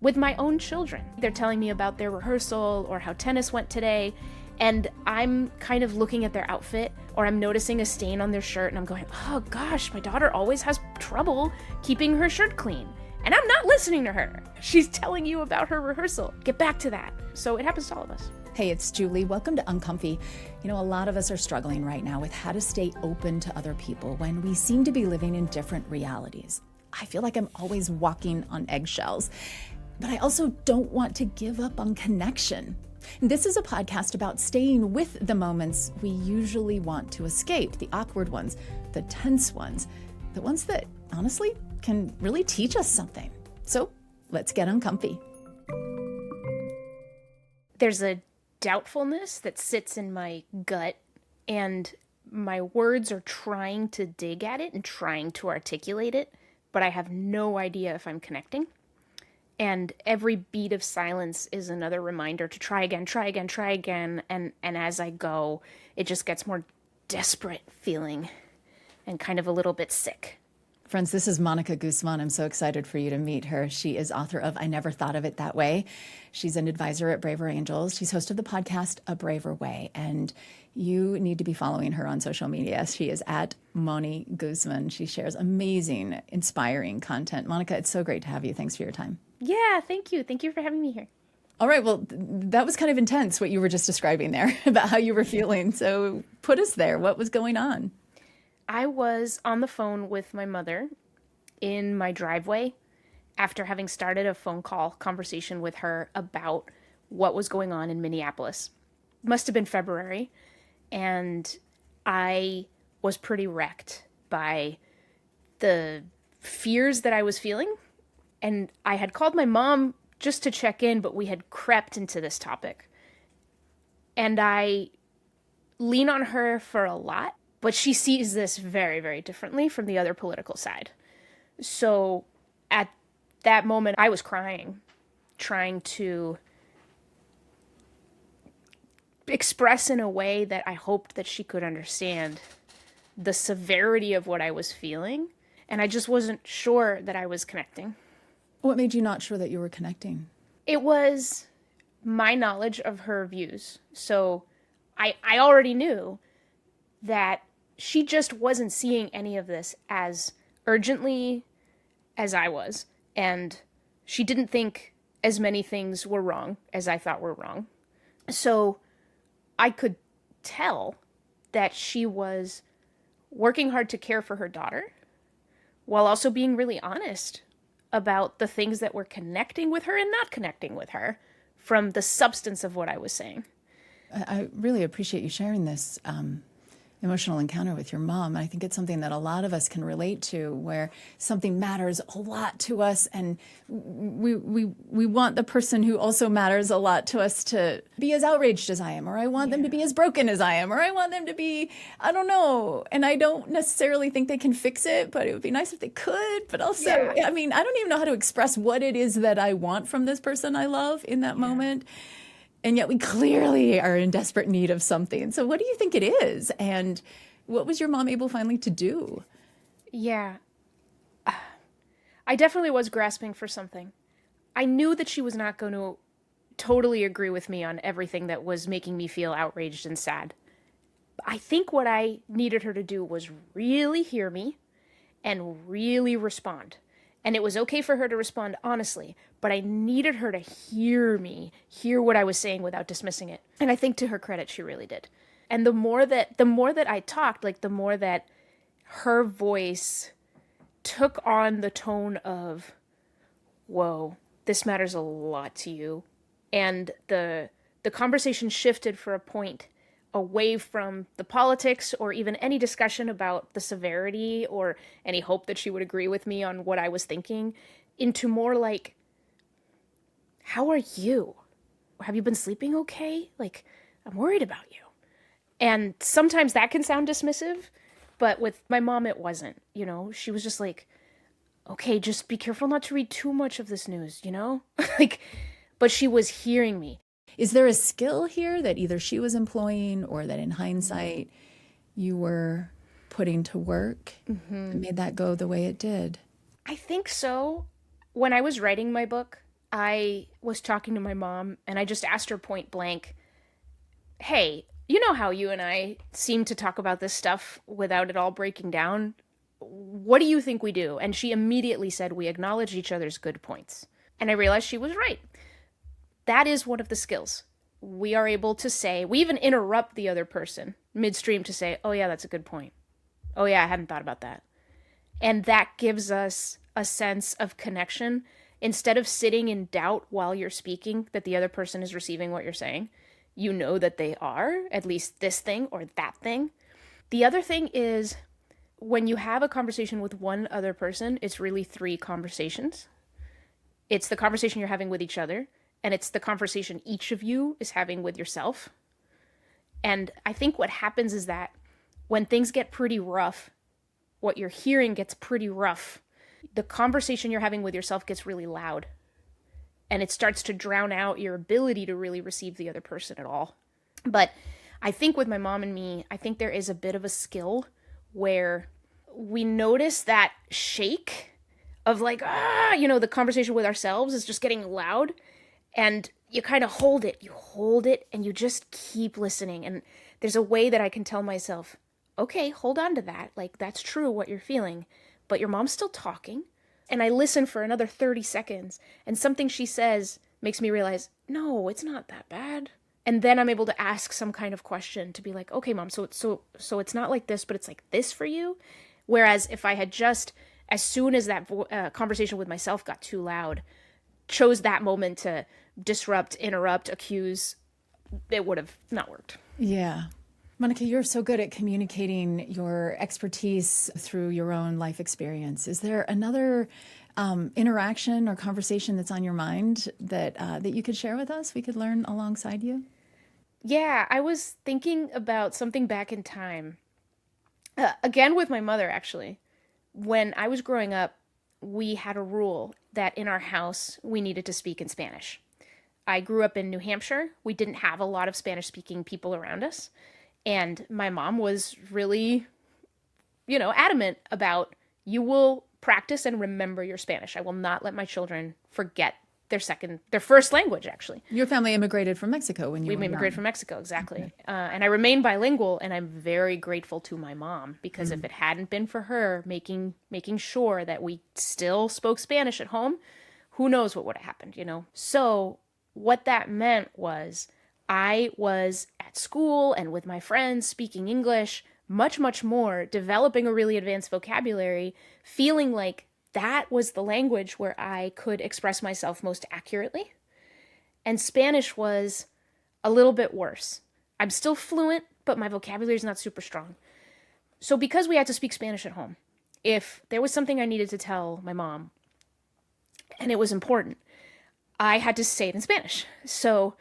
with my own children. They're telling me about their rehearsal or how tennis went today, and I'm kind of looking at their outfit, or I'm noticing a stain on their shirt, and I'm going, oh gosh, my daughter always has trouble keeping her shirt clean. And I'm not listening to her. She's telling you about her rehearsal. Get back to that. So it happens to all of us. Hey, it's Julie. Welcome to Uncomfy. You know, a lot of us are struggling right now with how to stay open to other people when we seem to be living in different realities. I feel like I'm always walking on eggshells, but I also don't want to give up on connection. This is a podcast about staying with the moments we usually want to escape, the awkward ones, the tense ones, the ones that honestly can really teach us something. So let's get uncomfy. There's a doubtfulness that sits in my gut, and my words are trying to dig at it and trying to articulate it, but I have no idea if I'm connecting. And every beat of silence is another reminder to try again, try again, try again. And as I go, it just gets more desperate feeling and kind of a little bit sick. Friends, this is Mónica Guzmán. I'm so excited for you to meet her. She is author of I Never Thought of It That Way. She's an advisor at Braver Angels. She's host of the podcast A Braver Way. And you need to be following her on social media. She is at Moni Guzmán. She shares amazing, inspiring content. Mónica, it's so great to have you. Thanks for your time. Yeah, thank you. Thank you for having me here. All right. Well, that was kind of intense, what you were just describing there about how you were feeling. So put us there. What was going on? I was on the phone with my mother in my driveway after having started a phone call conversation with her about what was going on in Minneapolis. Must have been February, and I was pretty wrecked by the fears that I was feeling. And I had called my mom just to check in, but we had crept into this topic. And I lean on her for a lot. But she sees this very, very differently from the other political side. So at that moment, I was crying, trying to express in a way that I hoped that she could understand the severity of what I was feeling. And I just wasn't sure that I was connecting. What made you not sure that you were connecting? It was my knowledge of her views. So I already knew that she just wasn't seeing any of this as urgently as I was. And she didn't think as many things were wrong as I thought were wrong. So I could tell that she was working hard to care for her daughter while also being really honest about the things that were connecting with her and not connecting with her from the substance of what I was saying. I really appreciate you sharing this emotional encounter with your mom. I think it's something that a lot of us can relate to, where something matters a lot to us, and we want the person who also matters a lot to us to be as outraged as I am, or I want them to be as broken as I am, or I want them to be, I don't know. And I don't necessarily think they can fix it, but it would be nice if they could. But also, I mean, I don't even know how to express what it is that I want from this person I love in that moment. And yet we clearly are in desperate need of something. So what do you think it is? And what was your mom able finally to do? Yeah. I definitely was grasping for something. I knew that she was not going to totally agree with me on everything that was making me feel outraged and sad. I think what I needed her to do was really hear me and really respond. And it was okay for her to respond honestly, but I needed her to hear me, hear what I was saying without dismissing it. And I think to her credit, she really did. And the more that I talked, like the more that her voice took on the tone of, whoa, this matters a lot to you. And the conversation shifted for a point away from the politics or even any discussion about the severity or any hope that she would agree with me on what I was thinking, into more like, how are you? Have you been sleeping okay? Like, I'm worried about you. And sometimes that can sound dismissive, but with my mom, it wasn't. You know, she was just like, okay, just be careful not to read too much of this news, you know? But she was hearing me. Is there a skill here that either she was employing or that in hindsight you were putting to work that made that go the way it did? I think so. When I was writing my book, I was talking to my mom and I just asked her point blank, hey, you know how you and I seem to talk about this stuff without it all breaking down? What do you think we do? And she immediately said, we acknowledge each other's good points. And I realized she was right. That is one of the skills. We are able to say, we even interrupt the other person midstream to say, oh, yeah, that's a good point. Oh, yeah, I hadn't thought about that. And that gives us a sense of connection. Instead of sitting in doubt while you're speaking that the other person is receiving what you're saying, you know that they are, at least this thing or that thing. The other thing is when you have a conversation with one other person, it's really three conversations. It's the conversation you're having with each other, and it's the conversation each of you is having with yourself. And I think what happens is that when things get pretty rough, what you're hearing gets pretty rough, the conversation you're having with yourself gets really loud. And it starts to drown out your ability to really receive the other person at all. But I think with my mom and me, I think there is a bit of a skill where we notice that shake of like, the conversation with ourselves is just getting loud. And you kind of hold it. You hold it and you just keep listening. And there's a way that I can tell myself, okay, hold on to that. Like, that's true what you're feeling. But your mom's still talking. And I listen for another 30 seconds. And something she says makes me realize, no, it's not that bad. And then I'm able to ask some kind of question to be like, okay, mom, so it's not like this, but it's like this for you. Whereas if I had just, as soon as that conversation with myself got too loud, chose that moment to disrupt, interrupt, accuse, it would have not worked. Yeah. Monica, you're so good at communicating your expertise through your own life experience. Is there another interaction or conversation that's on your mind that you could share with us? We could learn alongside you? Yeah, I was thinking about something back in time. Again, with my mother, actually. When I was growing up, we had a rule that in our house, we needed to speak in Spanish. I grew up in New Hampshire. We didn't have a lot of Spanish-speaking people around us. And my mom was really, adamant about, you will practice and remember your Spanish. I will not let my children forget their first language, actually. Your family immigrated from Mexico when you were We immigrated young. from Mexico, exactly. Okay. And I remain bilingual, and I'm very grateful to my mom because if it hadn't been for her making sure that we still spoke Spanish at home, who knows what would have happened. So what that meant was I was at school and with my friends speaking English much, much more, developing a really advanced vocabulary, feeling like that was the language where I could express myself most accurately. And Spanish was a little bit worse. I'm still fluent, but my vocabulary is not super strong. So because we had to speak Spanish at home, if there was something I needed to tell my mom, and it was important, I had to say it in Spanish. So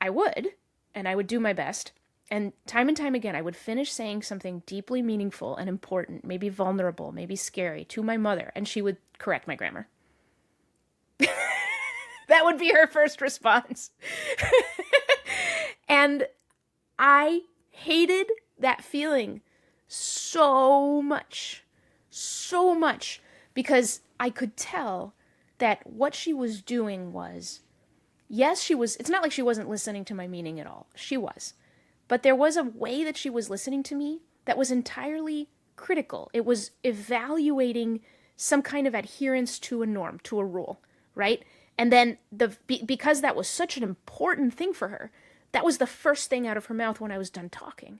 I would, and I would do my best. And time again, I would finish saying something deeply meaningful and important, maybe vulnerable, maybe scary, to my mother, and she would correct my grammar. That would be her first response. And I hated that feeling so much, because I could tell that what she was doing was, yes, it's not like she wasn't listening to my meaning at all. She was. But there was a way that she was listening to me that was entirely critical. It was evaluating some kind of adherence to a norm, to a rule, right? And then because that was such an important thing for her, that was the first thing out of her mouth when I was done talking.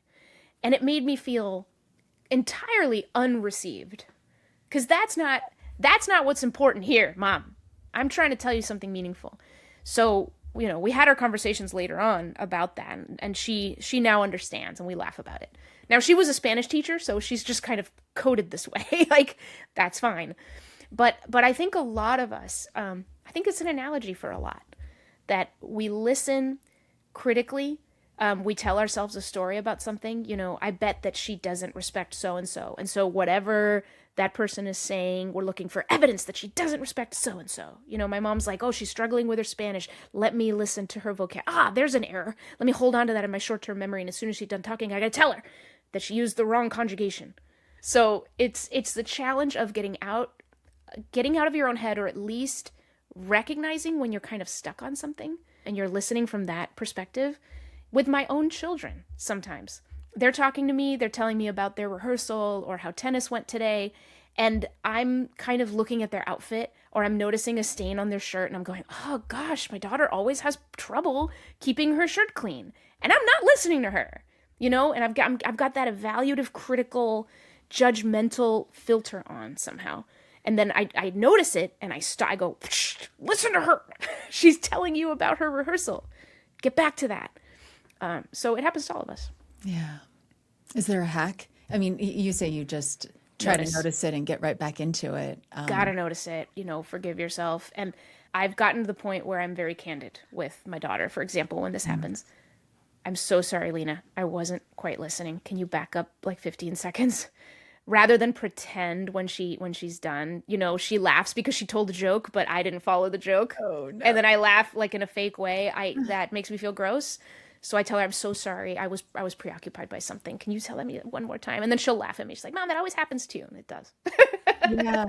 And it made me feel entirely unreceived. Because that's not what's important here, Mom. I'm trying to tell you something meaningful. So, we had our conversations later on about that, and she now understands, and we laugh about it. Now, she was a Spanish teacher, so she's just kind of coded this way. Like, that's fine. But I think a lot of us, I think it's an analogy for a lot, that we listen critically. We tell ourselves a story about something. I bet that she doesn't respect so-and-so. And so whatever that person is saying, we're looking for evidence that she doesn't respect so-and-so. My mom's like, oh, she's struggling with her Spanish. Let me listen to her vocab. There's an error. Let me hold on to that in my short-term memory. And as soon as she's done talking, I got to tell her that she used the wrong conjugation. So it's the challenge of getting out of your own head, or at least recognizing when you're kind of stuck on something and you're listening from that perspective with my own children sometimes. They're talking to me, they're telling me about their rehearsal or how tennis went today, and I'm kind of looking at their outfit or I'm noticing a stain on their shirt and I'm going, oh gosh, my daughter always has trouble keeping her shirt clean. And I'm not listening to her, you know, and I've got that evaluative, critical, judgmental filter on somehow. And then I notice it and I go, listen to her. She's telling you about her rehearsal. Get back to that. So it happens to all of us. Yeah. Is there a hack? I mean, you say you just try to notice it and get right back into it. Gotta notice it, forgive yourself. And I've gotten to the point where I'm very candid with my daughter. For example, when this happens, I'm so sorry, Lena. I wasn't quite listening. Can you back up like 15 seconds? Rather than pretend when she's done, she laughs because she told a joke, but I didn't follow the joke. Oh, no. And then I laugh like in a fake way. That makes me feel gross. So I tell her, I'm so sorry. I was preoccupied by something. Can you tell me one more time? And then she'll laugh at me. She's like, Mom, that always happens to you. And it does. Yeah.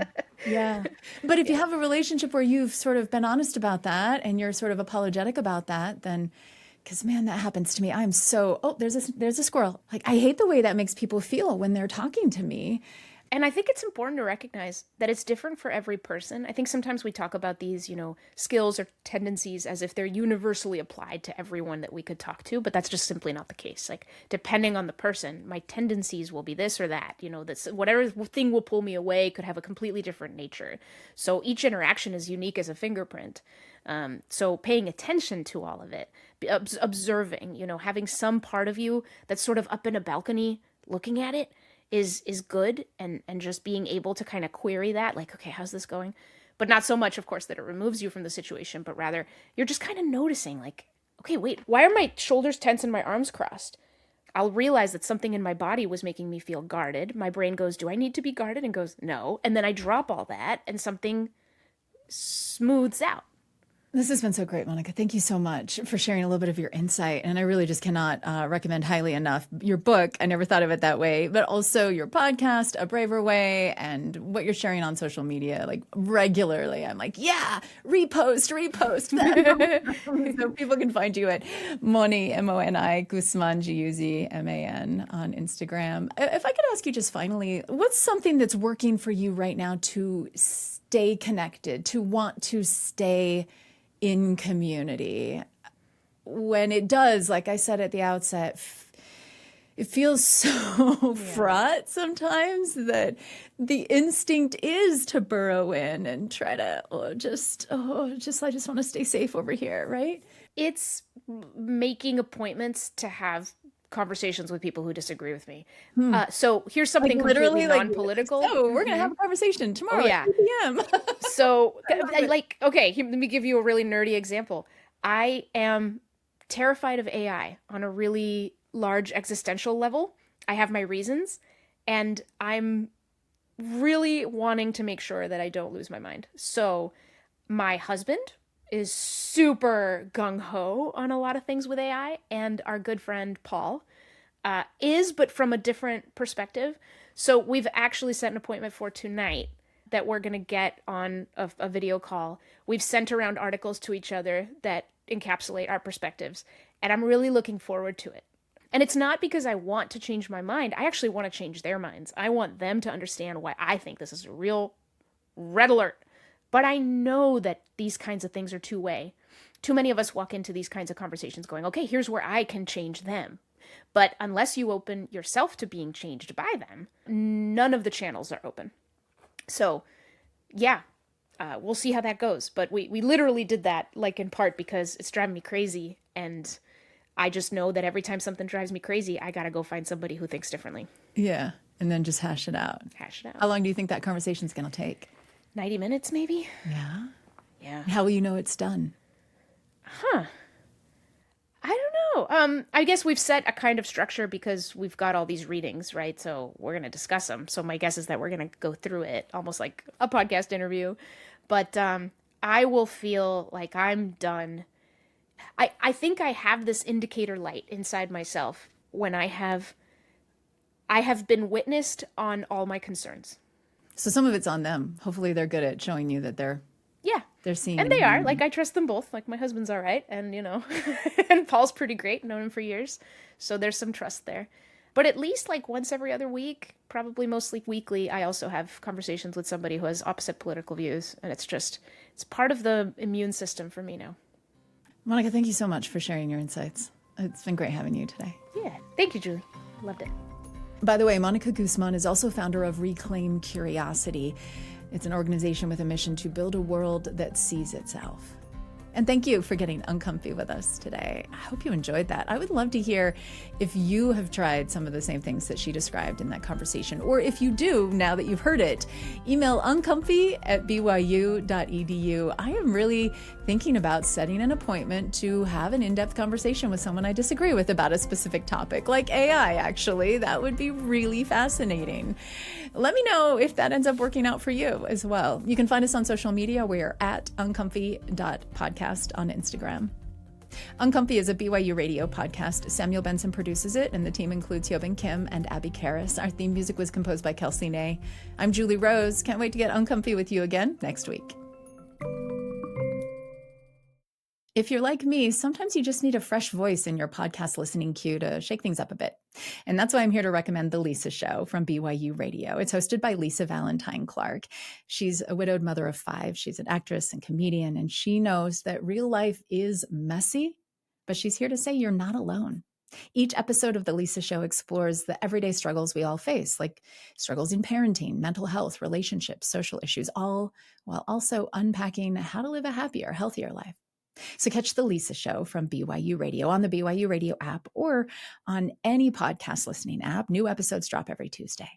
Yeah. But if you have a relationship where you've sort of been honest about that and you're sort of apologetic about that, then, because man, that happens to me. I'm so, there's a squirrel. Like, I hate the way that makes people feel when they're talking to me. And I think it's important to recognize that it's different for every person. I think sometimes we talk about these, skills or tendencies as if they're universally applied to everyone that we could talk to, but that's just simply not the case. Like, depending on the person, my tendencies will be this or that, that's whatever thing will pull me away could have a completely different nature. So each interaction is unique as a fingerprint. So paying attention to all of it, observing, having some part of you that's sort of up in a balcony looking at it, is good, and just being able to kind of query that, like, okay, how's this going? But not so much, of course, that it removes you from the situation, but rather you're just kind of noticing, like, okay, wait, why are my shoulders tense and my arms crossed? I'll realize that something in my body was making me feel guarded. My brain goes, do I need to be guarded? And goes, no. And then I drop all that and something smooths out. This has been so great, Monica. Thank you so much for sharing a little bit of your insight. And I really just cannot recommend highly enough your book. I never thought of it that way, but also your podcast, A Braver Way, and what you're sharing on social media, like regularly. I'm like, yeah, repost that. So people can find you at Moni, Moni, Guzmán, Guzman on Instagram. If I could ask you just finally, what's something that's working for you right now to stay connected, to want to stay in community, when it does, like I said at the outset, it feels so fraught sometimes that the instinct is to burrow in and try to I just want to stay safe over here, right? It's making appointments to have conversations with people who disagree with me. So here's something Like completely literally, non-political. So we're going to have a conversation tomorrow yeah. at 2 p.m. So, okay, let me give you a really nerdy example. I am terrified of AI on a really large existential level. I have my reasons, and I'm really wanting to make sure that I don't lose my mind. So my husband is super gung-ho on a lot of things with AI, and our good friend Paul is, but from a different perspective. So we've actually set an appointment for tonight that we're going to get on a video call. We've sent around articles to each other that encapsulate our perspectives, and I'm really looking forward to it. And it's not because I want to change my mind. I actually want to change their minds. I want them to understand why I think this is a real red alert. But I know that these kinds of things are two-way. Too many of us walk into these kinds of conversations going, okay, here's where I can change them. But unless you open yourself to being changed by them, none of the channels are open. So, yeah, we'll see how that goes. But we literally did that, like, in part because it's driving me crazy. And I just know that every time something drives me crazy, I got to go find somebody who thinks differently. Yeah, and then just hash it out. How long do you think that conversation's going to take? 90 minutes, maybe? Yeah? Yeah. How will you know it's done? I don't know. I guess we've set a kind of structure because we've got all these readings, right? So we're going to discuss them. So my guess is that we're going to go through it almost like a podcast interview. But I will feel like I'm done. I think I have this indicator light inside myself when I have been witnessed on all my concerns. So some of it's on them. Hopefully they're good at showing you that they're Yeah. they're seeing And and they are. hearing Like, you. I trust them both. Like, my husband's all right. And, and Paul's pretty great. Known him for years. So there's some trust there. But at least, like, once every other week, probably mostly weekly, I also have conversations with somebody who has opposite political views. And it's part of the immune system for me now. Monica, thank you so much for sharing your insights. It's been great having you today. Yeah. Thank you, Julie. Loved it. By the way, Mónica Guzmán is also founder of Reclaim Curiosity. It's an organization with a mission to build a world that sees itself. And thank you for getting uncomfy with us today. I hope you enjoyed that. I would love to hear if you have tried some of the same things that she described in that conversation, or if you do, now that you've heard it, email uncomfy@byu.edu. I am really thinking about setting an appointment to have an in-depth conversation with someone I disagree with about a specific topic, like AI, actually. That would be really fascinating. Let me know if that ends up working out for you as well. You can find us on social media. We're at uncomfy.podcast on Instagram. Uncomfy is a BYU radio podcast. Samuel Benson produces it, and the team includes Hyobin Kim and Abby Karras. Our theme music was composed by Kelsey Ney. I'm Julie Rose. Can't wait to get uncomfy with you again next week. If you're like me, sometimes you just need a fresh voice in your podcast listening queue to shake things up a bit. And that's why I'm here to recommend The Lisa Show from BYU Radio. It's hosted by Lisa Valentine Clark. She's a widowed mother of 5. She's an actress and comedian, and she knows that real life is messy, but she's here to say you're not alone. Each episode of The Lisa Show explores the everyday struggles we all face, like struggles in parenting, mental health, relationships, social issues, all while also unpacking how to live a happier, healthier life. So catch The Lisa Show from BYU Radio on the BYU Radio app or on any podcast listening app. New episodes drop every Tuesday.